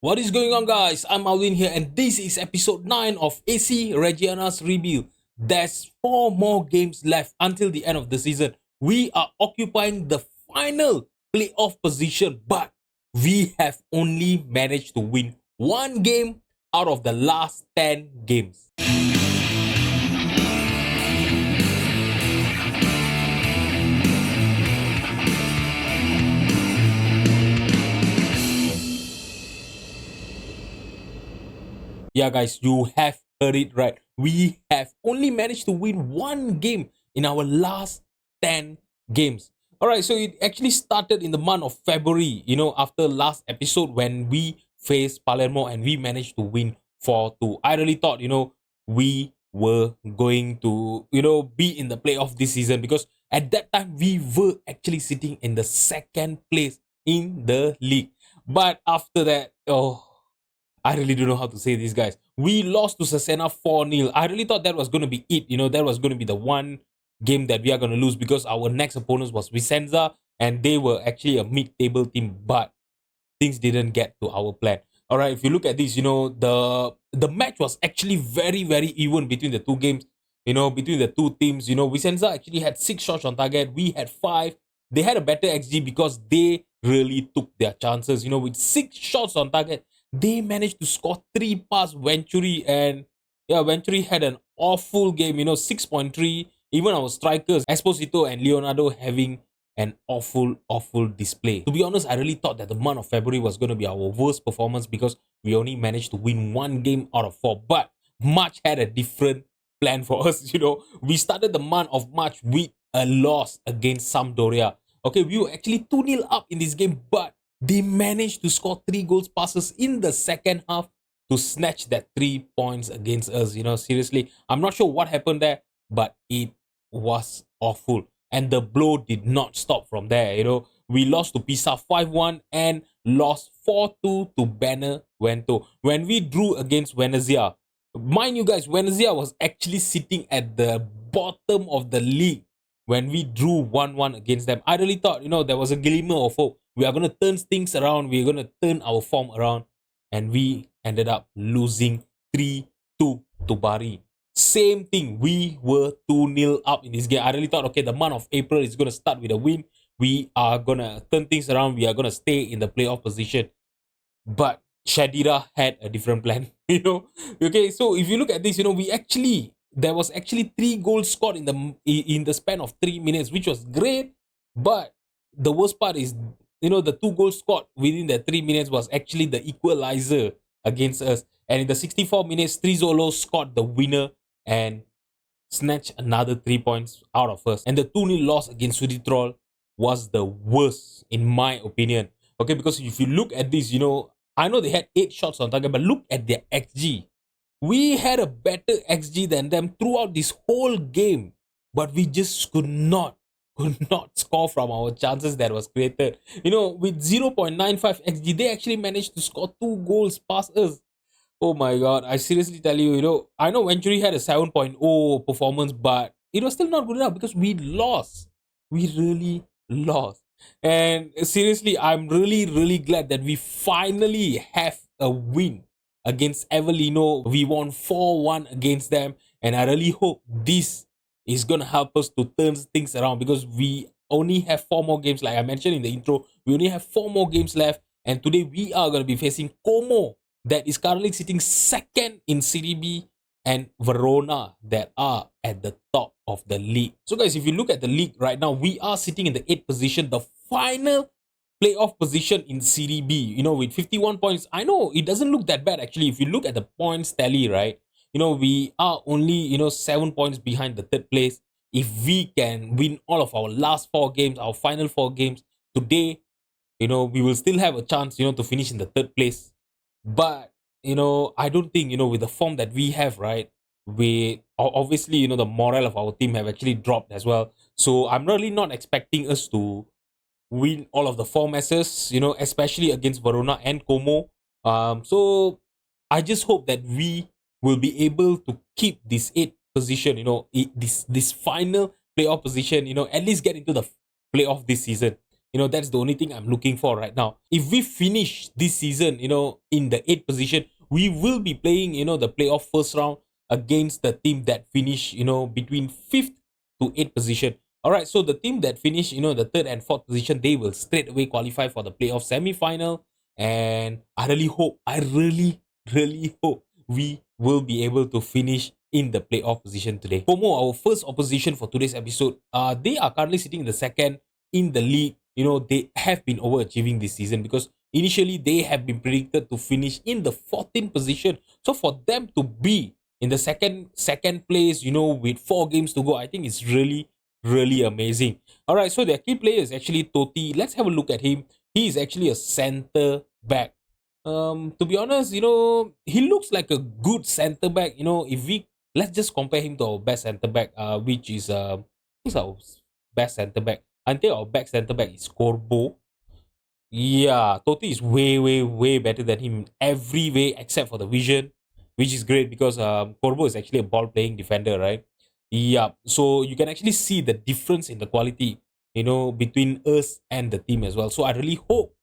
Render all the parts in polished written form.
What is going on, guys? I'm Alvin here, and this is episode 9 of AC Reggiana's Rebuild. There's 4 more games left until the end of the season. We are occupying the final playoff position, but we have only managed to win one game out of the last 10 games. Yeah, guys, you have heard it right. We have only managed to win one game in our last 10 games. All right, so it actually started in the month of February, after last episode when we faced Palermo and we managed to win 4-2. I really thought, we were going to, be in the playoff this season because at that time we were actually sitting in the second place in the league. But after that, I really don't know how to say this, guys. We lost to Cesena 4-0. I really thought that was going to be it. That was going to be the one game that we are going to lose because our next opponent was Vicenza and they were actually a mid-table team, but things didn't get to our plan. All right, if you look at this, the match was actually very, very even between the two games, between the two teams. Vicenza actually had 6 shots on target. We had 5. They had a better XG because they really took their chances. With 6 shots on target, they managed to score 3 past Venturi, and yeah, Venturi had an awful game, 6.3. Even our strikers, Esposito and Leonardo, having an awful display. To be honest, I really thought that the month of February was going to be our worst performance because we only managed to win one game out of 4. But March had a different plan for us. We started the month of March with a loss against Sampdoria. Okay, we were actually 2-0 up in this game, but they managed to score 3 goals passes in the second half to snatch that 3 points against us. Seriously, I'm not sure what happened there, but it was awful. And the blow did not stop from there. We lost to Pisa 5-1 and lost 4-2 to Benevento. When we drew against Venezia, mind you guys, Venezia was actually sitting at the bottom of the league when we drew 1-1 against them. I really thought, there was a glimmer of hope. We are going to turn things around. We're going to turn our form around. And we ended up losing 3-2 to Bari. Same thing. We were 2-0 up in this game. I really thought, okay, the month of April is going to start with a win. We are going to turn things around. We are going to stay in the playoff position. But Shadira had a different plan, Okay, so if you look at this, there was actually 3 goals scored in the span of 3 minutes, which was great. But the worst part is, the 2 goals scored within the 3 minutes was actually the equalizer against us. And in the 64 minutes, Trizolo scored the winner and snatched another 3 points out of us. And the 2-0 loss against Suditrol was the worst, in my opinion. Okay, because if you look at this, I know they had 8 shots on target, but look at their XG. We had a better XG than them throughout this whole game, but we just could not score from our chances that was created. With 0.95 XG, they actually managed to score 2 goals past us. Oh my god, I seriously tell you, I know Venturi had a 7.0 performance, but it was still not good enough because we lost. We really lost. And seriously, I'm really, really glad that we finally have a win against Avellino. We won 4-1 against them, and I really hope this is going to help us to turn things around because we only have 4 more games. Like I mentioned in the intro, we only have 4 more games left, and today we are going to be facing Como, that is currently sitting second in Serie B, and Verona, that are at the top of the league. So guys, if you look at the league right now, we are sitting in the 8th position, the final playoff position in Serie B, with 51 points. I know it doesn't look that bad actually. If you look at the points tally, right, we are only, 7 points behind the 3rd place. If we can win all of our last 4 games, our final 4 games today, we will still have a chance, to finish in the 3rd place. But, I don't think, with the form that we have, right, we obviously, the morale of our team have actually dropped as well. So I'm really not expecting us to win all of the 4 matches, especially against Verona and Como. So I just hope that we will be able to keep this 8th position, this final playoff position, at least get into the playoff this season. That's the only thing I'm looking for right now. If we finish this season, in the eighth position, we will be playing, the playoff first round against the team that finish, between fifth to eighth position. All right, so the team that finish, the third and fourth position, they will straight away qualify for the playoff semi-final. And I really hope we will be able to finish in the playoff position today. Como, our first opposition for today's episode, they are currently sitting in the second in the league. They have been overachieving this season because initially they have been predicted to finish in the 14th position. So for them to be in the second place, with 4 games to go, I think it's really amazing. All right, so their key player is actually Totti. Let's have a look at him. He is actually a center back. To be honest, he looks like a good center back. If we let's just compare him to our best center back, which is who's our best center back? I think our back center back is Corbo. Yeah, Totti is way better than him every way except for the vision, which is great because Corbo is actually a ball playing defender, right? Yeah, so you can actually see the difference in the quality, between us and the team as well. So I really hope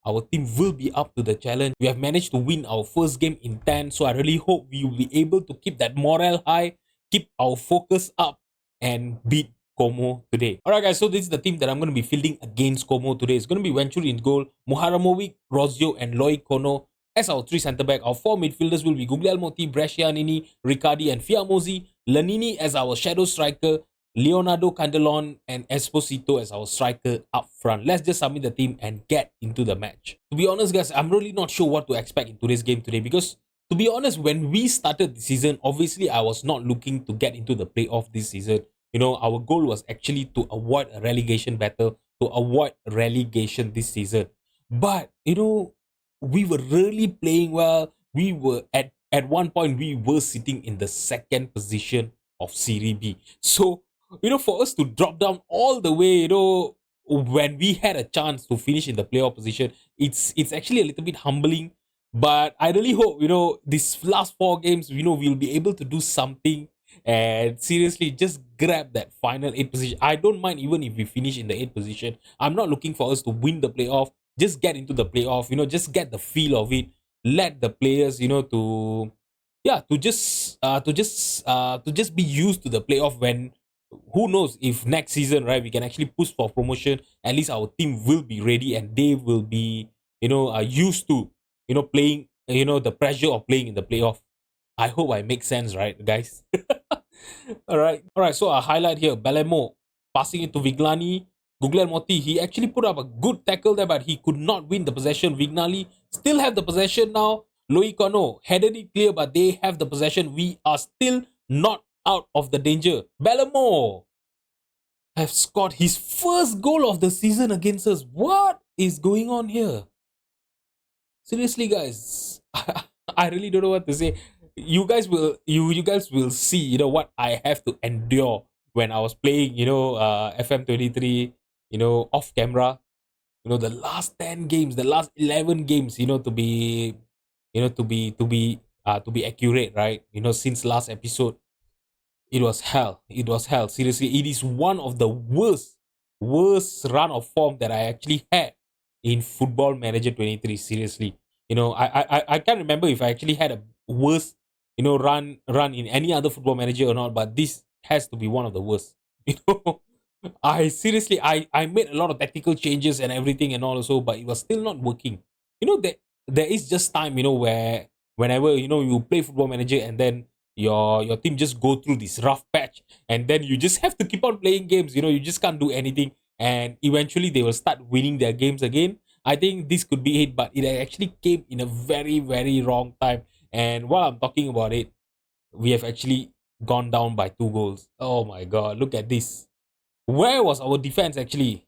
our team will be up to the challenge. We have managed to win our first game in 10, so I really hope we will be able to keep that morale high, keep our focus up, and beat Como today. Alright guys, so this is the team that I'm going to be fielding against Como today. It's going to be Venturi in goal, Muharamovic, Rozio, and Loic Kono as our 3 centre back. Our 4 midfielders will be Guglielmotti, Brescianini, Riccardi, and Fiamosi. Lanini as our shadow striker, Leonardo Candelon, and Esposito as our striker up front. Let's just submit the team and get into the match. To be honest guys, I'm really not sure what to expect in today's game today because to be honest, when we started the season, obviously I was not looking to get into the playoff this season. Our goal was actually to avoid a relegation battle, to avoid relegation this season. But, we were really playing well. We were at one point, we were sitting in the second position of Serie B. So, for us to drop down all the way, when we had a chance to finish in the playoff position, it's actually a little bit humbling. But I really hope, these last 4 games, we'll be able to do something and seriously just grab that final 8th position. I don't mind even if we finish in the 8th position. I'm not looking for us to win the playoff. Just get into the playoff, just get the feel of it. Let the players, to yeah, to just be used to the playoff. When who knows if next season, right, we can actually push for promotion. At least our team will be ready and they will be, used to, playing, the pressure of playing in the playoff. I hope I make sense, right, guys? All right. So a highlight here: Balemo passing it to Viglani. Guglielmotti, he actually put up a good tackle there, but he could not win the possession. Vignali still have the possession now. Loicano headed it clear, but they have the possession. We are still not out of the danger. Balemo have scored his first goal of the season against us. What is going on here? Seriously, guys, I really don't know what to say. You guys will see, what I have to endure when I was playing, FM23, off camera. The last 10 games, the last 11 games, to be accurate, right? Since last episode, it was hell. It was hell. Seriously, it is one of the worst run of form that I actually had in Football Manager 23. Seriously, I can't remember if I actually had a worse, run in any other Football Manager or not. But this has to be one of the worst. I seriously, I made a lot of tactical changes and everything and all also, but it was still not working. That there is just time, where whenever you play Football Manager and then your team just go through this rough patch and then you just have to keep on playing games. You just can't do anything, and eventually they will start winning their games again. I think this could be it, but it actually came in a very wrong time. And while I'm talking about it, we have actually gone down by 2 goals. Oh my god, look at this. Where was our defense actually?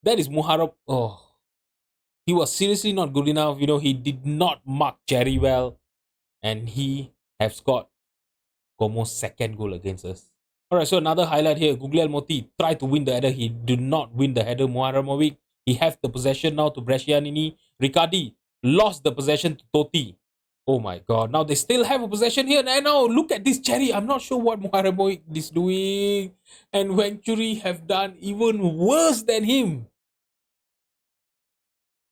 That is Muharab. Oh, he was seriously not good enough. He did not mark Cherry well, and he have scored Como's second goal against us. Alright, so another highlight here. Guglielmotti tried to win the header. He did not win the header. Muharamovic, he has the possession now to Brescianini. Riccardi lost the possession to Totti. Oh my god. Now they still have a possession here. And now look at this Cherry. I'm not sure what Muharamovic is doing. And Venturi have done even worse than him.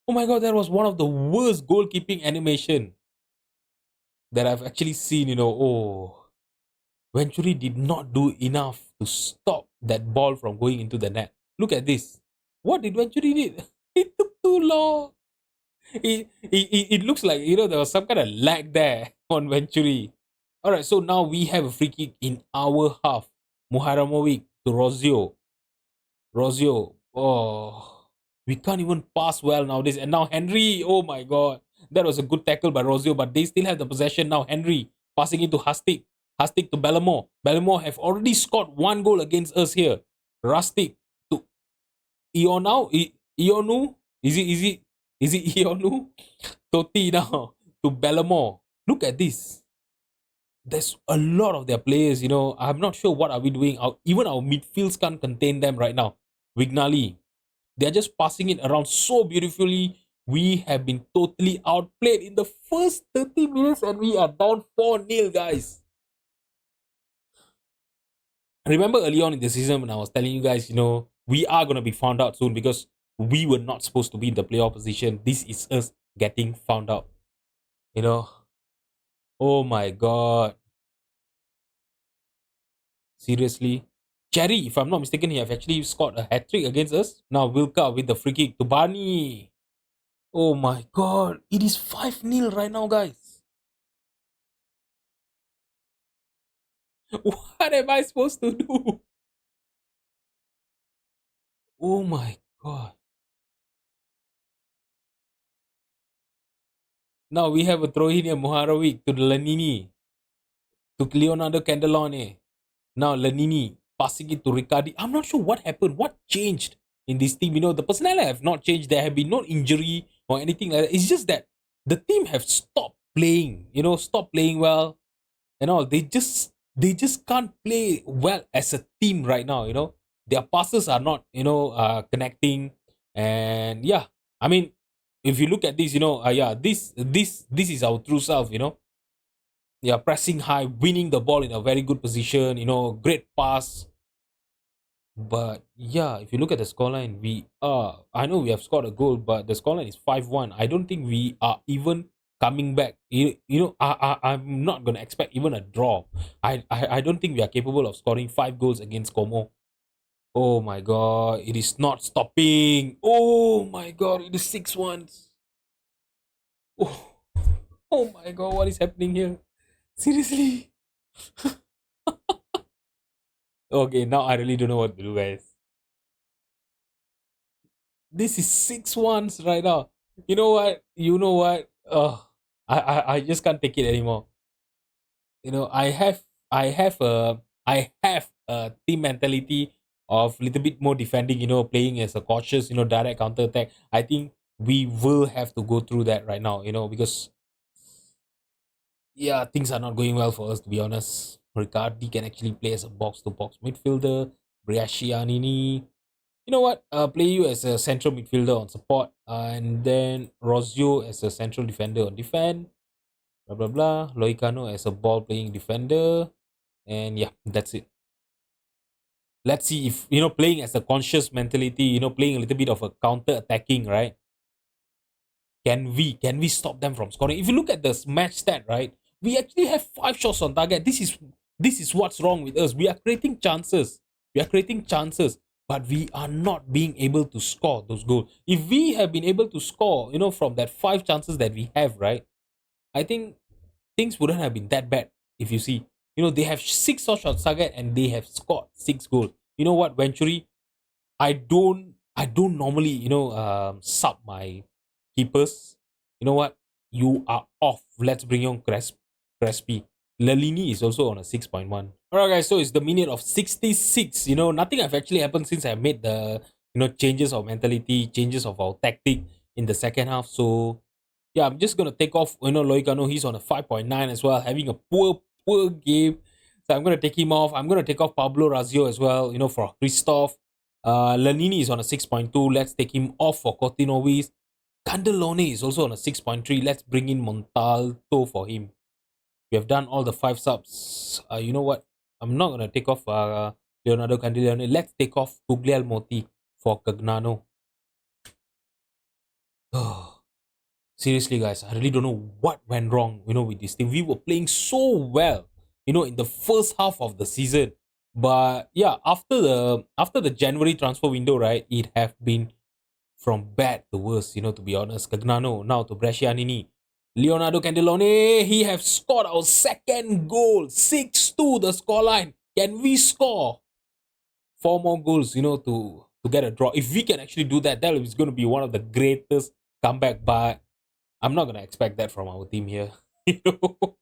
Oh my god, that was one of the worst goalkeeping animation that I've actually seen. Oh, Venturi did not do enough to stop that ball from going into the net. Look at this. What did Venturi did? It took too long. It looks like there was some kind of lag there on Venturi. All right, so now we have a free kick in our half. Muharamovic to Rozio. Rozio. Oh, we can't even pass well nowadays. And now Henry. Oh my god, that was a good tackle by Rozio, but they still have the possession now. Henry passing it to Hastik. Hastik to Bellamore. Bellamore have already scored one goal against us here. Rustic to Ionau. Ionu. Is it Ionu? Totti now to Bellamore. Look at this. There's a lot of their players, I'm not sure what are we doing. Even our midfields can't contain them right now. Vignali, they're just passing it around so beautifully. We have been totally outplayed in the first 30 minutes and we are down 4-0, guys. Remember early on in the season when I was telling you guys, we are going to be found out soon because we were not supposed to be in the playoff position. This is us getting found out. You know, oh my god. Seriously. Cherry, if I'm not mistaken, he have actually scored a hat trick against us. Now Wilka with the free kick to Barney. Oh my god. It is 5-0 right now, guys. What am I supposed to do? Oh my god. Now we have a throw in here, Moharovic to Lanini. To Leonardo Candelone. Now Lanini passing it to Riccardi. I'm not sure what happened. What changed in this team? The personnel have not changed. There have been no injury or anything like that. It's just that the team have stopped playing. Stopped playing well and all. They just can't play well as a team right now. Their passes are not connecting. And yeah, I mean, if you look at this, yeah, this is our true self. Yeah, pressing high, winning the ball in a very good position, great pass. But yeah, if you look at the scoreline, I know we have scored a goal, but the scoreline is 5-1. I don't think we are even coming back. I'm not going to expect even a draw. I don't think we are capable of scoring 5 goals against Como. Oh my god, it is not stopping. Oh my god, it is 6-1. Oh, oh my god, what is happening here? Seriously? Okay, now I really don't know what to do, guys. This is 6-1 right now. You know what? I just can't take it anymore. I have a team mentality of little bit more defending, playing as a cautious, direct counter attack. I think we will have to go through that right now, because yeah, things are not going well for us, to be honest. Riccardi can actually play as a box to box midfielder. Briascianini, you know what? Play you as a central midfielder on support, and then Rozio as a central defender on defend. Blah blah blah. Loicano as a ball playing defender, and yeah, that's it. Let's see if playing as a conscious mentality, playing a little bit of a counter attacking, right? Can we stop them from scoring? If you look at this match stat, right, we actually have 5 shots on target. This is what's wrong with us. We are creating chances. But we are not being able to score those goals. If we have been able to score, from that 5 chances that we have, right, I think things wouldn't have been that bad. If you see, they have 6 shots on target and they have scored 6 goals. You know what, Venturi? I don't normally sub my keepers. You know what? You are off. Let's bring on Crespi. Lalini is also on a 6.1. Alright guys, so it's the minute of 66. Nothing have actually happened since I made the changes of mentality, changes of our tactic in the second half. So yeah, I'm just gonna take off. Loicano, he's on a 5.9 as well, having a poor game. So I'm gonna take him off. I'm gonna take off Pablo Razio as well, for Christoph. Lanini is on a 6.2. Let's take him off for Cotinovis. Candelone is also on a 6.3. Let's bring in Montalto for him. We have done all the 5 subs. You know what? I'm not gonna take off Leonardo Candelone. Let's take off Guglielmotti for Cagnano. Seriously, guys, I really don't know what went wrong, with this team. We were playing so well, in the first half of the season. But yeah, after the January transfer window, right, it have been from bad to worse, to be honest. Cagnano now to Brescianini. Leonardo Candelone, he have scored our second goal. 6-2 the scoreline. Can we score four more goals, to get a draw? If we can actually do that, that is going to be one of the greatest comeback. But I'm not going to expect that from our team here. you know?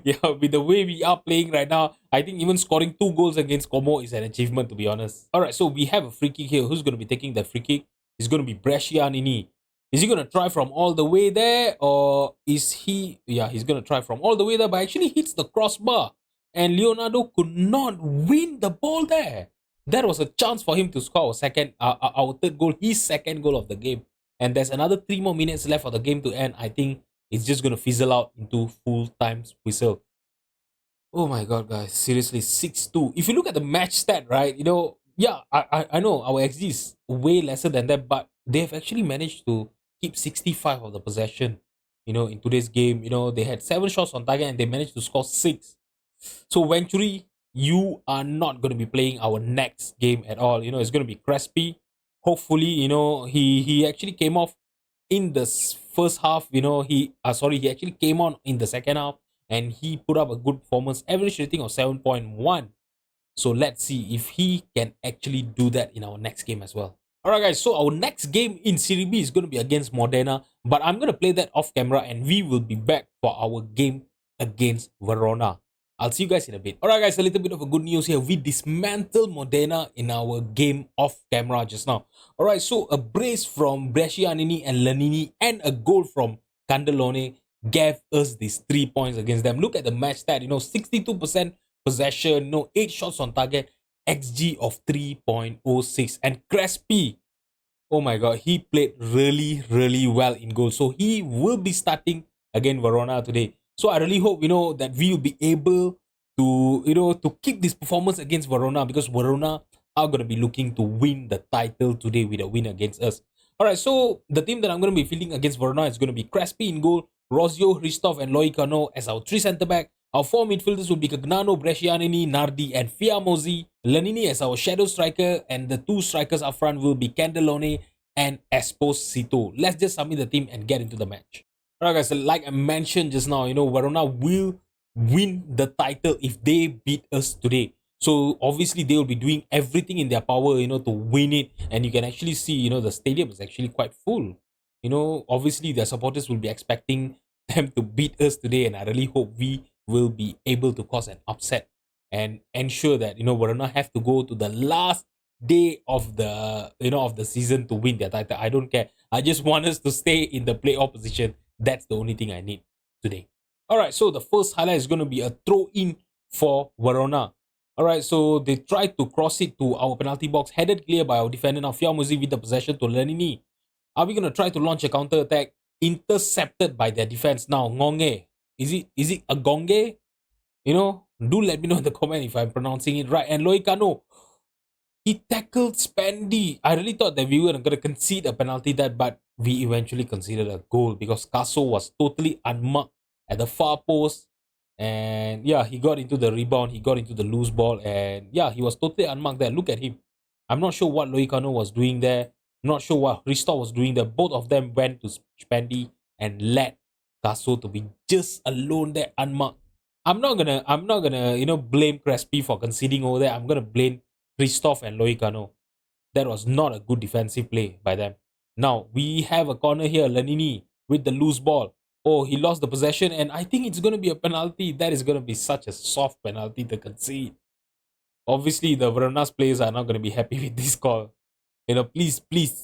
Yeah, with the way we are playing right now, I think even scoring two goals against Como is an achievement, to be honest. All right, so we have a free kick here. Who's going to be taking that free kick? It's going to be Brescianini. Is he going to try from all the way there, or is he? Yeah, he's going to try from all the way there, but actually hits the crossbar, and Leonardo could not win the ball there. That was a chance for him to score our third goal, his second goal of the game. And there's another 3 more minutes left for the game to end. I think it's just gonna fizzle out into full time whistle. Oh my god, guys! Seriously, 6-2. If you look at the match stat, right? Yeah, I know our XG is way lesser than that, but they have actually managed to keep 65 of the possession. In today's game, they had 7 shots on target and they managed to score 6. So Venturi, you are not going to be playing our next game at all. It's going to be Crespi. Hopefully, he actually came off in the first half. He actually came on in the second half and he put up a good performance. Average rating of 7.1. So let's see if he can actually do that in our next game as well. Alright guys, so our next game in Serie B is going to be against Modena, but I'm going to play that off camera and we will be back for our game against Verona. I'll see you guys in a bit. Alright guys, a little bit of a good news here. We dismantled Modena in our game off camera just now. Alright, so a brace from Brescianini and Lanini and a goal from Candelone gave us these 3 points against them. Look at the match stat, 62% possession, 8 shots on target, XG of 3.06. And Crespi, oh my god, he played really, really well in goal. So he will be starting against Verona today. So I really hope, that we will be able to, to keep this performance against Verona, because Verona are going to be looking to win the title today with a win against us. Alright, so the team that I'm going to be fielding against Verona is going to be Crespi in goal, Rosio, Hristov, and Loicano as our 3 centre-back. Our 4 midfielders will be Cagnano, Brescianini, Nardi, and Fiamosi. Lanini as our shadow striker, and the 2 strikers up front will be Candelone and Esposito. Let's just submit the team and get into the match. Alright guys, like I mentioned just now, Verona will win the title if they beat us today. So obviously they will be doing everything in their power, to win it. And you can actually see, the stadium is actually quite full. Obviously their supporters will be expecting them to beat us today, and I really hope we will be able to cause an upset and ensure that, Verona have to go to the last day of the season to win their title. I don't care. I just want us to stay in the playoff position. That's the only thing I need today. Alright, so the first highlight is going to be a throw in for Verona. Alright, so they tried to cross it to our penalty box, headed clear by our defender. Now Fiamuzi with the possession to Lanini. Are we going to try to launch a counter attack? Intercepted by their defense. Now Ngonge, is it a Gonge? Do let me know in the comment if I'm pronouncing it right. And Loicano, he tackled Spendy. I really thought that we were going to concede a penalty there, but we eventually conceded a goal because Caso was totally unmarked at the far post. And yeah, he got into the rebound, he got into the loose ball, and yeah, he was totally unmarked there. Look at him. I'm not sure what Loicano was doing there. I'm not sure what Risto was doing there. Both of them went to Spendy and let Caso to be just alone there, unmarked. I'm not gonna blame Crespi for conceding over there. I'm gonna blame Christoph and Loicano. That was not a good defensive play by them. Now we have a corner here, Lanini with the loose ball. Oh, he lost the possession, and I think it's gonna be a penalty. That is gonna be such a soft penalty to concede. Obviously, the Verona's players are not gonna be happy with this call. Please,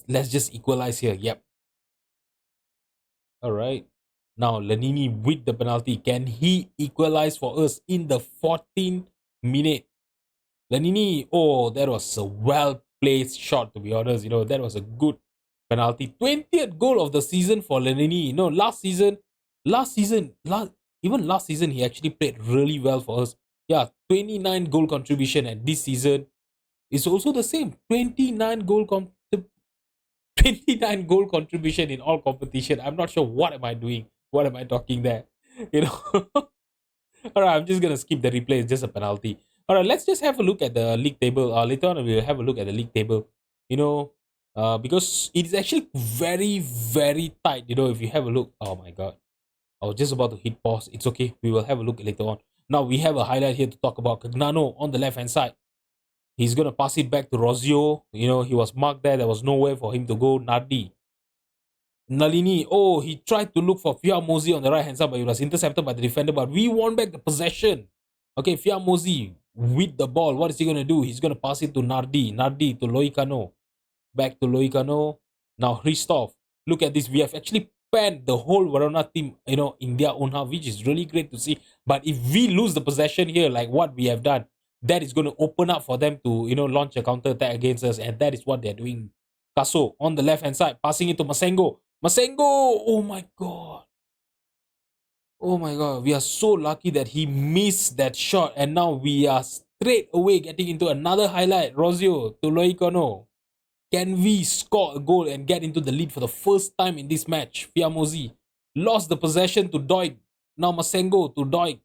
let's just equalize here. Yep. All right. Now, Lanini with the penalty. Can he equalize for us in the 14th minute? Lanini, oh, that was a well-placed shot, to be honest. That was a good penalty. 20th goal of the season for Lanini. Even last season, he actually played really well for us. Yeah, 29 goal contribution, and this season is also the same. 29 goal 29 goal contribution in all competition. I'm not sure what am I doing. What am I talking there? You know. All right, I'm just gonna skip the replay. It's just a penalty. All right, let's just have a look at the league table. Later on, we'll have a look at the league table. You know, because it is actually very, very tight. You know, if you have a look. Oh my god, I was just about to hit pause. It's okay. We will have a look later on. Now we have a highlight here to talk about Cagnano on the left hand side. He's gonna pass it back to Rozio. You know, he was marked there. There was nowhere for him to go. Nardi. Nalini, oh, he tried to look for Fiamosi on the right hand side, but he was intercepted by the defender. But we won back the possession. Okay, Fiamosi with the ball. What is he going to do? He's going to pass it to Nardi. Nardi to Loicano. Back to Loicano. Now Christoph. Look at this. We have actually panned the whole Verona team, you know, in their own half, which is really great to see. But if we lose the possession here, like what we have done, that is going to open up for them to, you know, launch a counter attack against us. And that is what they're doing. Caso on the left hand side, passing it to Masengo. Masengo! Oh my god. Oh my god. We are so lucky that he missed that shot. And now we are straight away getting into another highlight. Rozio to Loicono. Can we score a goal and get into the lead for the first time in this match? Fiamosi lost the possession to Doig. Now Masengo to Doig.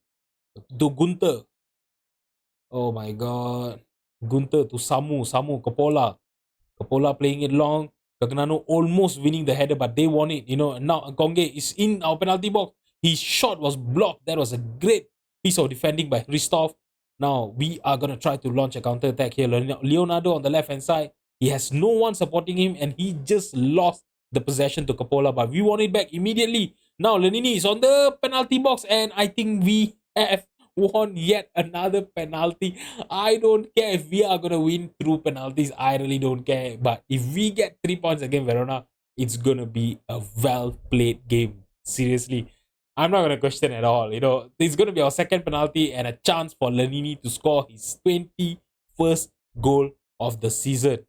To Gunther. Oh my god. Gunther to Samu. Samu, Coppola. Coppola playing it long. Cagnano almost winning the header, but they won it. You know, now Nkonge is in our penalty box. His shot was blocked. That was a great piece of defending by Christoph. Now we are going to try to launch a counter attack here. Leonardo on the left hand side. He has no one supporting him and he just lost the possession to Coppola, but we won it back immediately. Now Lenini is on the penalty box and I think we have won yet another penalty. I don't care if we are going to win through penalties. I really don't care. But if we get 3 points against Verona, it's going to be a well-played game. Seriously. I'm not going to question at all. You know, it's going to be our second penalty and a chance for Lenini to score his 21st goal of the season.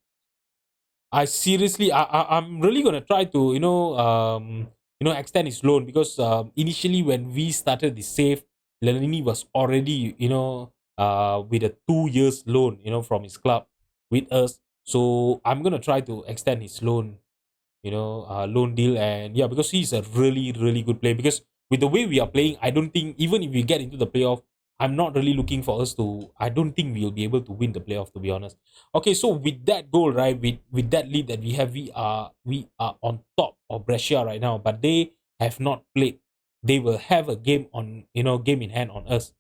I'm really gonna try to extend his loan because initially when we started the save, Lenini was already with a 2 years loan from his club with us. So I'm gonna try to extend his loan, loan deal, and yeah, because he's a really really good player. Because with the way we are playing, I don't think even if we get into the playoff, I'm not really looking for us to. I don't think we'll be able to win the playoff, to be honest. Okay, so with that goal, right, with that lead that we have, we are on top of Brescia right now, but they have not played. They will have a game game in hand on us.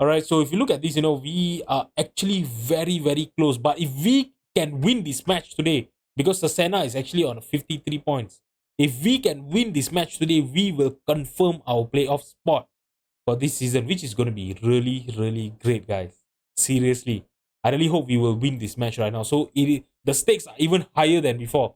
All right, so if you look at this, we are actually very very close. But if we can win this match today, because Cesena is actually on 53 points, if we can win this match today, we will confirm our playoff spot for this season, which is going to be really, really great, guys. Seriously. I really hope we will win this match right now. So the stakes are even higher than before.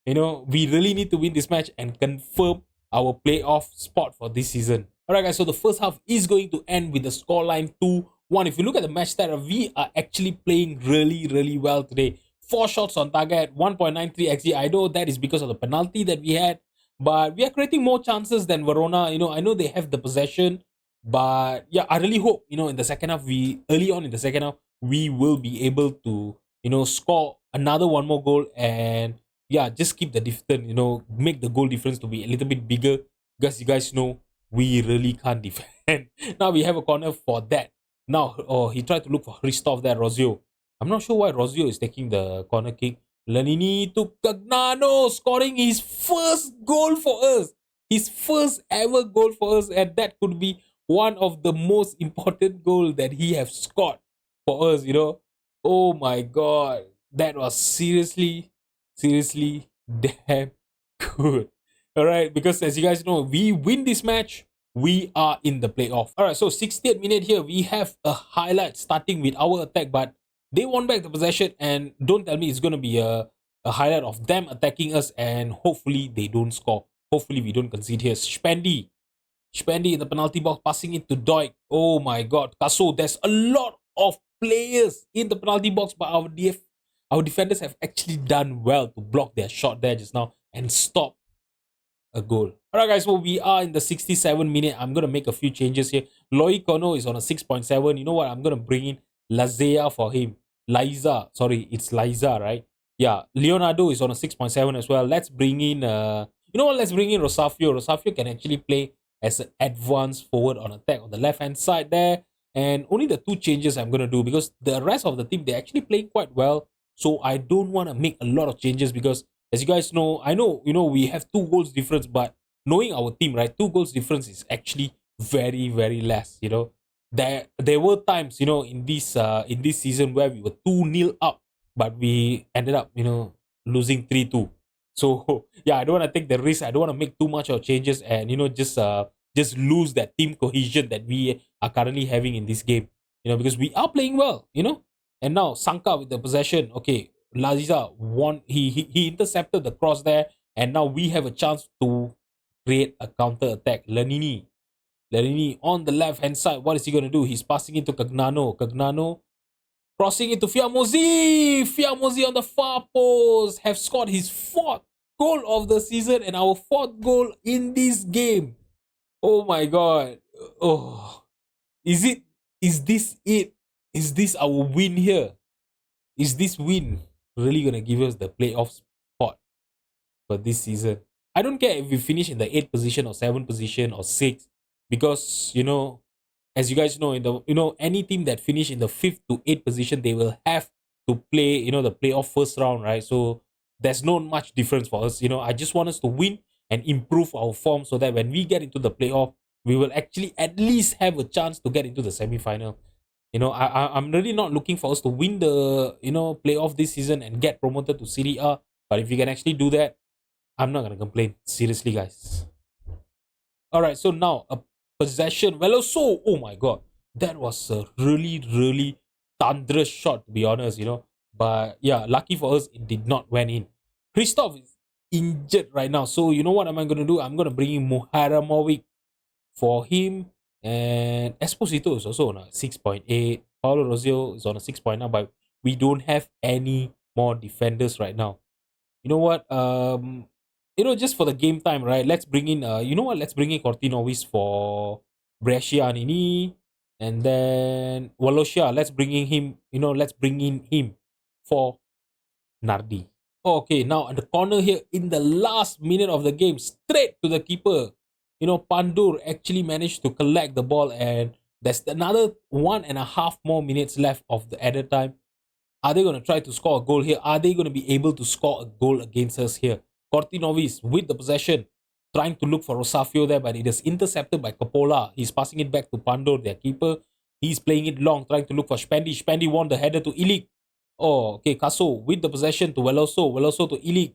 We really need to win this match and confirm our playoff spot for this season. Alright, guys, so the first half is going to end with the scoreline 2-1. If you look at the match stat, we are actually playing really, really well today. 4 shots on target, 1.93 XG. I know that is because of the penalty that we had, but we are creating more chances than Verona. I know they have the possession, but yeah, I really hope, in the second half, early on in the second half, we will be able to, score another one more goal and yeah, just keep the difference, make the goal difference to be a little bit bigger, because you guys know we really can't defend. Now we have a corner for that. Now, he tried to look for Christoph there, Rozio. I'm not sure why Rozio is taking the corner kick. Lanini to Cagnano, scoring his first goal for us. His first ever goal for us, and that could be one of the most important goals that he have scored for us, Oh my god. That was seriously damn good. Alright, because as you guys know, we win this match, we are in the playoff. Alright, so 60th minute here, we have a highlight starting with our attack, but they won back the possession, and don't tell me it's going to be a highlight of them attacking us, and hopefully they don't score. Hopefully we don't concede here. Spendi in the penalty box, passing it to Doig. Oh my god. Caso, there's a lot of players in the penalty box, but our defenders have actually done well to block their shot there just now and stop a goal. Alright guys, so we are in the 67th minute. I'm going to make a few changes here. Loicono is on a 6.7. You know what? I'm going to bring in Lazea for him. Liza, sorry, it's Liza, right? Yeah, Leonardo is on a 6.7 as well. Let's bring in you know what, let's bring in Rosafio. Rosafio can actually play as an advanced forward on attack on the left hand side there. And only the two changes I'm gonna do, because the rest of the team they're actually playing quite well. So I don't want to make a lot of changes, because as you guys know, I know we have 2 goals difference, but knowing our team, right, 2 goals difference is actually very, very less. There were times, in this season where we were 2-0 up, but we ended up, losing 3-2. So yeah, I don't want to take the risk. I don't want to make too much of changes and just lose that team cohesion that we are currently having in this game. Because we are playing well. And now Sanka with the possession. Okay, Laziza won. He intercepted the cross there, and now we have a chance to create a counter attack. Lenini on the left hand side. What is he going to do? He's passing it to Cagnano. Cagnano crossing it to Fiamozi. Fiamozi on the far post have scored his 4th goal of the season and our 4th goal in this game. Oh my god. Oh, is it? Is this it? Is this our win here? Is this win really gonna give us the playoff spot for this season? I don't care if we finish in the 8th position or 7th position or 6th, because as you guys know, in the any team that finish in the 5th to 8th position, they will have to play the playoff first round, right? So there's not much difference for us. I just want us to win and improve our form, so that when we get into the playoff, we will actually at least have a chance to get into the semi-final. I'm really not looking for us to win the playoff this season and get promoted to Serie A. But if you can actually do that, I'm not gonna complain. Seriously, guys. All right, so now a possession. Veloso, oh my god, that was a really, really thunderous shot, to be honest. But yeah, lucky for us, it did not went in. Christoph is injured right now, so you know what am I gonna do? I'm gonna bring in Muharamovic for him, and Esposito is also on a 6.8. Paulo Rosio is on a 6.9, but we don't have any more defenders right now. You know what? Just for the game time, right? Let's bring in let's bring in Cortinovis for Brescia ini, and then Wallachia, let's bring in him, for Nardi. Okay, now at the corner here, in the last minute of the game, straight to the keeper. Pandur actually managed to collect the ball, and there's another 1.5 more minutes left of the added time. Are they going to try to score a goal here? Are they going to be able to score a goal against us here? Cortinovis with the possession, trying to look for Rosafio there, but it is intercepted by Coppola. He's passing it back to Pandur, their keeper. He's playing it long, trying to look for Spendi. Spendi won the header to Ilik. Oh, okay, Caso with the possession to Veloso. Veloso to Ilik.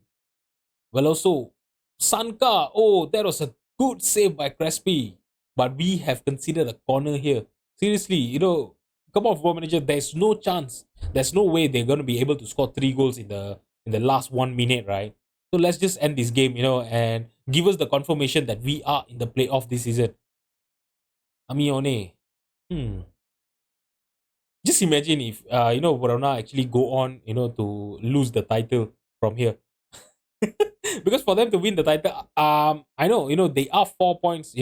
Veloso. Sanka. Oh, that was a good save by Crespi. But we have considered a corner here. Seriously, come on, Football Manager, there's no chance. There's no way they're going to be able to score 3 goals in the last 1 minute, right? So let's just end this game, and give us the confirmation that we are in the playoff this season. Amione. Just imagine if Verona actually go on, to lose the title from here. Because for them to win the title, I know, they are 4 points,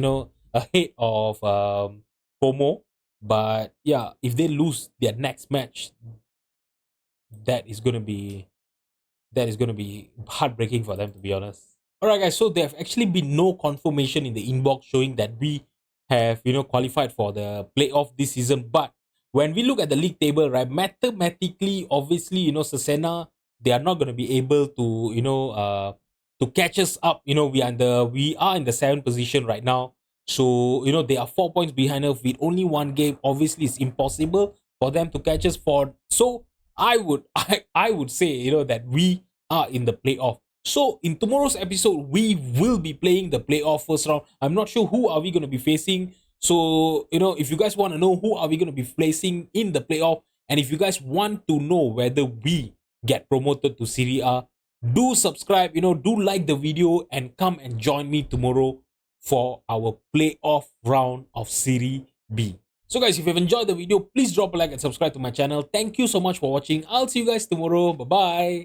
ahead of Como. But yeah, if they lose their next match, that is gonna be heartbreaking for them, to be honest. Alright guys, so there have actually been no confirmation in the inbox showing that we have qualified for the playoff this season. But when we look at the league table, right, mathematically, obviously, Cesena, they are not gonna be able to to catch us up. We are in the 7th position right now. So, they are 4 points behind us with only 1 game. Obviously, it's impossible for them to catch us so I would say, that we are in the playoff. So in tomorrow's episode, we will be playing the playoff first round. I'm not sure who are we going to be facing. So, if you guys want to know who are we going to be facing in the playoff, and if you guys want to know whether we get promoted to Serie A, do subscribe, do like the video, and come and join me tomorrow for our playoff round of Serie B. So guys, if you've enjoyed the video, please drop a like and subscribe to my channel. Thank you so much for watching. I'll see you guys tomorrow. Bye-bye.